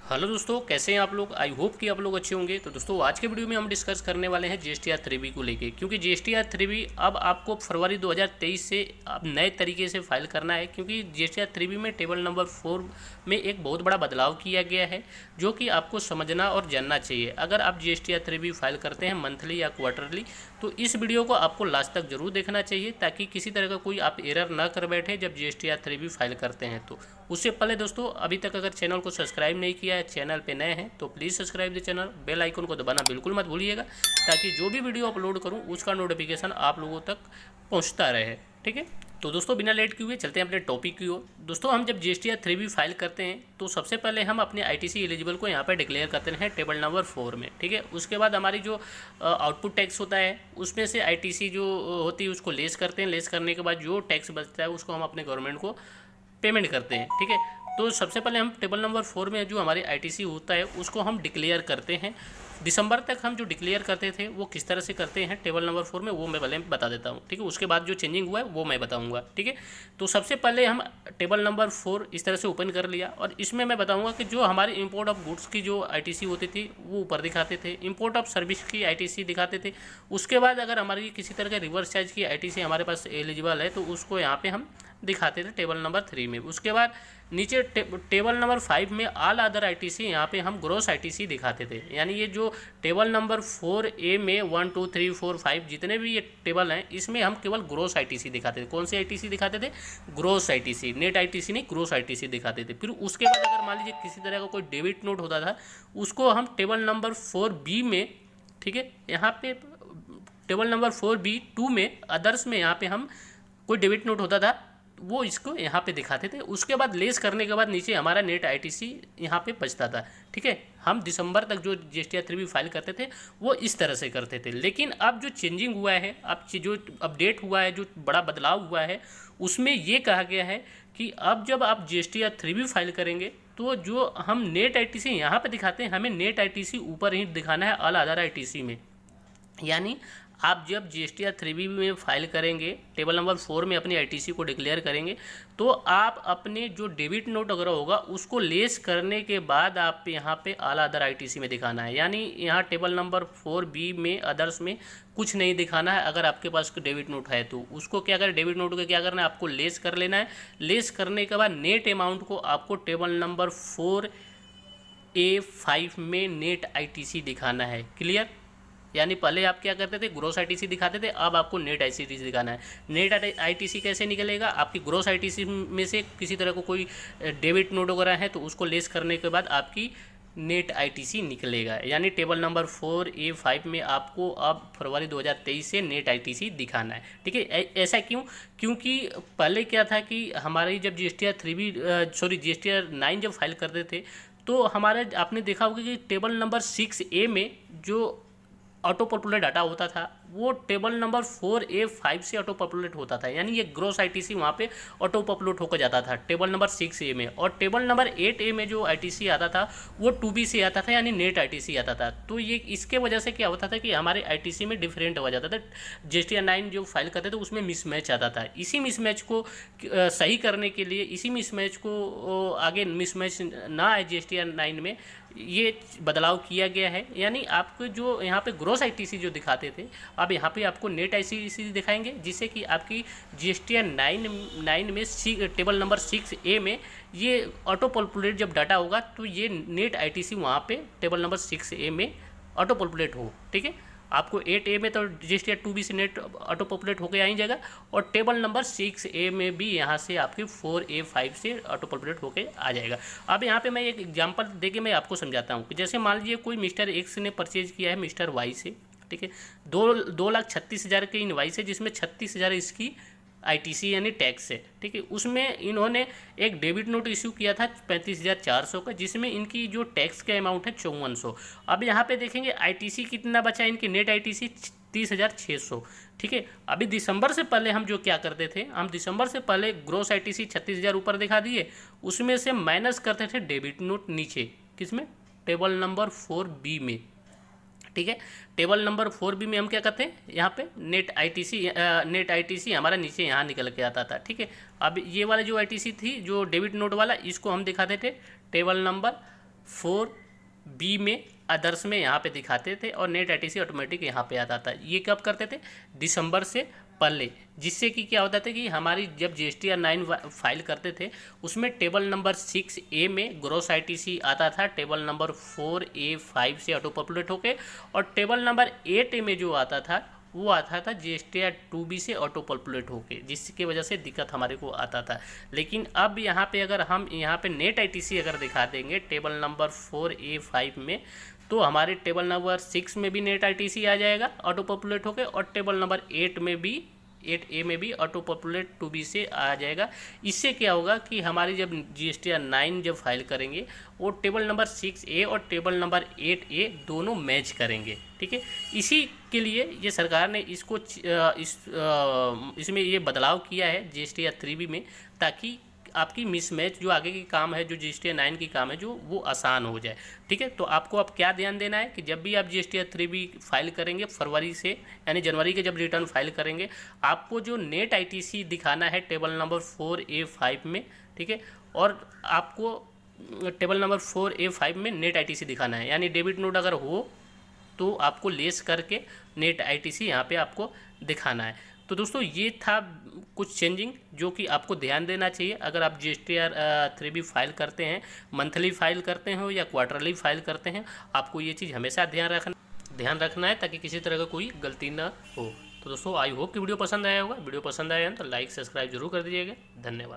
Hello दोस्तों, कैसे हैं आप लोग। आई होप कि आप लोग अच्छे होंगे। तो दोस्तों आज के वीडियो में हम डिस्कस करने वाले हैं जीएसटीआर 3B को लेके, क्योंकि जीएसटीआर 3B अब आपको फरवरी 2023 से अब नए तरीके से फाइल करना है, क्योंकि जीएसटीआर 3B में टेबल नंबर 4 में एक बहुत बड़ा बदलाव किया गया है जो कि आपको समझना और जानना चाहिए। अगर आप जीएसटीआर 3B फाइल करते हैं मंथली या क्वार्टरली, तो इस वीडियो को आपको लास्ट तक जरूर देखना चाहिए, ताकि किसी तरह का कोई आप एरर ना कर बैठे जब जीएसटीआर 3B फाइल करते हैं। तो उससे पहले दोस्तों, अभी तक अगर चैनल को सब्सक्राइब नहीं किया है, चैनल पे नए हैं तो please subscribe the channel, bell icon को दबाना बिल्कुल मत भूलिएगा, ताकि जो भी वीडियो अपलोड करूं उसका नोटिफिकेशन आप लोगों तक पहुंचता रहे। ठीक है, तो दोस्तों बिना लेट किए हुए चलते हैं अपने टॉपिक की ओर। दोस्तों हम जब जीएसटीआर 3B फाइल करते हैं तो सबसे पहले हम अपने आईटीसी एलिजिबल को यहाँ पर डिक्लेयर करते हैं टेबल नंबर 4 में। ठीक है, उसके बाद हमारी जो आउटपुट टैक्स होता है उसमें से आईटीसी जो होती है उसको लेस करते हैं। लेस करने के बाद जो टैक्स बचता है उसको हम अपने गवर्नमेंट को पेमेंट करते हैं। ठीक है, तो सबसे पहले हम टेबल नंबर 4 में जो हमारे आईटीसी होता है उसको हम डिक्लेयर करते हैं। दिसंबर तक हम जो डिक्लेयर करते थे वो किस तरह से करते हैं टेबल नंबर 4 में, वो मैं पहले बता देता हूँ। ठीक है, उसके बाद जो चेंजिंग हुआ है वो मैं बताऊँगा। ठीक है, तो सबसे पहले हम टेबल नंबर 4 इस तरह से ओपन कर लिया, और इसमें मैं बताऊँगा कि जो हमारी इंपोर्ट ऑफ गुड्स की जो आईटीसी होती थी वो ऊपर दिखाते थे, इंपोर्ट ऑफ सर्विस की आईटीसी दिखाते थे। उसके बाद अगर हमारी किसी तरह के रिवर्स चार्ज की आईटीसी हमारे पास एलिजिबल है तो उसको यहाँ पे हम दिखाते थे टेबल नंबर 3 में। उसके बाद नीचे टेबल नंबर 5 में ऑल अदर आईटीसी, यहाँ पे हम ग्रोस आईटीसी दिखाते थे। यानी ये जो टेबल नंबर 4A में 1 2 3 4 5 जितने भी ये टेबल हैं इसमें हम केवल ग्रोस आईटीसी दिखाते थे। कौन सी आईटीसी दिखाते थे? ग्रोस आईटीसी, नेट आईटीसी नहीं, ग्रोस आईटीसी दिखाते थे। फिर उसके बाद अगर मान लीजिए किसी तरह का कोई डेबिट नोट होता था उसको हम टेबल नंबर 4B में, ठीक है, यहाँ पे टेबल नंबर 4B2 में अदर्स में यहाँ पे हम कोई डेबिट नोट होता था वो इसको यहाँ पे दिखाते थे। उसके बाद लेस करने के बाद नीचे हमारा नेट आईटीसी यहाँ पे बचता था। ठीक है, हम दिसंबर तक जो जीएसटीआर 3B फाइल करते थे वो इस तरह से करते थे। लेकिन अब जो चेंजिंग हुआ है, अब जो अपडेट हुआ है, जो बड़ा बदलाव हुआ है, उसमें ये कहा गया है कि अब जब आप जीएसटीआर 3B फाइल करेंगे तो जो हम नेट आईटीसी यहाँ पे दिखाते हैं हमें नेट आईटीसी ऊपर ही दिखाना है ऑल अदर आईटीसी में। यानी आप जब जीएसटीआर 3B में फाइल करेंगे, टेबल नंबर 4 में अपनी आईटीसी को डिक्लेयर करेंगे, तो आप अपने जो डेबिट नोट वगैरह होगा उसको लेस करने के बाद आप यहाँ पे ऑल अदर आईटीसी में दिखाना है। यानी यहाँ टेबल नंबर 4B में अदर्स में कुछ नहीं दिखाना है। अगर आपके पास डेबिट नोट है तो उसको क्या करें, डेबिट नोट को क्या करना है, आपको लेस कर लेना है। लेस करने के बाद नेट अमाउंट को आपको टेबल नंबर 4A5 में नेट आईटीसी दिखाना है। क्लियर? यानी पहले आप क्या करते थे, ग्रोस आईटीसी दिखाते थे, अब आपको नेट आईटीसी दिखाना है। नेट आईटीसी कैसे निकलेगा, आपकी ग्रोस आईटीसी में से किसी तरह को कोई डेबिट नोट वगैरह है तो उसको लेस करने के बाद आपकी नेट आईटीसी निकलेगा। यानी टेबल नंबर 4A5 में आपको अब फरवरी 2023 से नेट आईटीसी दिखाना है। ठीक है, ऐसा क्यों? क्योंकि पहले क्या था कि हमारी जब जीएसटीआर 9 जब फाइल करते थे तो हमारे आपने देखा होगा कि टेबल नंबर 6A में जो ऑटो पॉपुलेट डाटा होता था वो टेबल नंबर 4A5 से ऑटो पॉपुलेट होता था। यानी ये ग्रोस आईटीसी वहाँ पे ऑटो पॉपुलेट होकर जाता था टेबल नंबर 6A में, और टेबल नंबर 8A में जो आईटीसी आता था वो 2B से आता था, यानी नेट आईटीसी आता था। तो ये इसके वजह से क्या होता था कि हमारे आईटीसी में डिफरेंट हो जाता था। जीएसटीआर 9 जो फाइल करते थे उसमें मिसमैच आता था। इसी मिसमैच को सही करने के लिए, इसी मिसमैच को आगे मिसमैच ना आए जीएसटीआर 9 में, ये बदलाव किया गया है। यानी आपको जो यहाँ पे ग्रोस आईटीसी जो दिखाते थे अब यहाँ पे आपको नेट आईटीसी दिखाएंगे, जिससे कि आपकी जीएसटीआर 9 में टेबल नंबर 6A में ये ऑटो पॉपुलेट जब डाटा होगा तो ये नेट आईटीसी वहाँ पे टेबल नंबर 6A में ऑटो पॉपुलेट हो। ठीक है, आपको 8A में तो जीएसटीआर 2B से नेट ऑटो पॉपुलेट होकर आ ही जाएगा, और टेबल नंबर 6A में भी यहाँ से आपकी 4A5 से ऑटो पॉपुलेट होकर आ जाएगा। अब यहाँ पे मैं एक एग्जांपल देके मैं आपको समझाता हूँ कि जैसे मान लीजिए कोई मिस्टर एक्स ने परचेज किया है मिस्टर वाई से। ठीक है, 2,36,000 के इनवाइस है जिसमें 36,000 इसकी आईटीसी यानी टैक्स है। ठीक है, उसमें इन्होंने एक डेबिट नोट इशू किया था 35,400 का, जिसमें इनकी जो टैक्स का अमाउंट है 5400। अब यहाँ पे देखेंगे आईटीसी कितना बचा, इनकी नेट आईटीसी 30,600। ठीक है, अभी दिसंबर से पहले हम जो क्या करते थे, हम दिसंबर से पहले ग्रोस आईटीसी 36,000 ऊपर दिखा दिए, उसमें से माइनस करते थे डेबिट नोट नीचे, किसमें, टेबल नंबर 4B में। ठीक है, टेबल नंबर 4B में हम क्या करते हैं, यहाँ पे नेट आईटीसी हमारा नीचे यहाँ निकल के आता था। ठीक है, अब ये वाला जो आईटीसी थी जो डेबिट नोट वाला, इसको हम दिखाते थे टेबल नंबर 4B में अदर्स में यहाँ पे दिखाते थे और नेट ITC ऑटोमेटिक यहाँ पे आता था। ये कब करते थे? दिसंबर से पहले, जिससे कि क्या होता था कि हमारी जब GSTR 9 फाइल करते थे उसमें टेबल नंबर 6A में ग्रॉस ITC आता था, टेबल नंबर 4A 5 से ऑटो पॉपुलेट होके, और टेबल नंबर 8A में जो आता था वो आता था GSTR 2B से ऑटो पॉपुलेट होके, जिसकी वजह से दिक्कत हमारे को आता था। लेकिन अब यहाँ पे अगर हम यहाँ पे नेट ITC अगर दिखा देंगे टेबल नंबर 4A 5 में, तो हमारे टेबल नंबर 6 में भी नेट ITC आ जाएगा ऑटो पॉपुलेट होके, और टेबल नंबर 8A में भी ऑटो पॉपुलेट 2B से आ जाएगा। इससे क्या होगा कि हमारी जब GSTR 9 जब फाइल करेंगे वो टेबल नंबर 6A और टेबल नंबर 8A दोनों मैच करेंगे, ठीक है। इसी के लिए ये सरकार ने इसको इसमें ये बदलाव किया है GSTR 3B में, ताकि आपकी मिसमैच जो आगे की काम है, जो GSTR 9 की काम है, जो वो आसान हो जाए, ठीक है। तो आपको अब क्या ध्यान देना है कि जब भी आप GSTR 3B फाइल करेंगे फरवरी से, यानी जनवरी के जब रिटर्न फाइल करेंगे, आपको जो नेट ITC दिखाना है टेबल नंबर 4A 5 में, ठीक है, और आपको टेबल नंबर 4A 5 में नेट ITC दिखाना है। यानी डेबिट नोट अगर हो तो आपको लेस करके नेट ITC यहाँ पे आपको दिखाना है। तो दोस्तों ये था कुछ चेंजिंग जो कि आपको ध्यान देना चाहिए अगर आप GSTR 3B फाइल करते हैं, मंथली फाइल करते हो या क्वार्टरली फाइल करते हैं, आपको ये चीज़ हमेशा ध्यान रखना है ताकि किसी तरह का कोई गलती ना हो। तो दोस्तों आई होप कि वीडियो पसंद आया होगा। वीडियो पसंद आया है तो लाइक सब्सक्राइब जरूर कर दीजिएगा। धन्यवाद।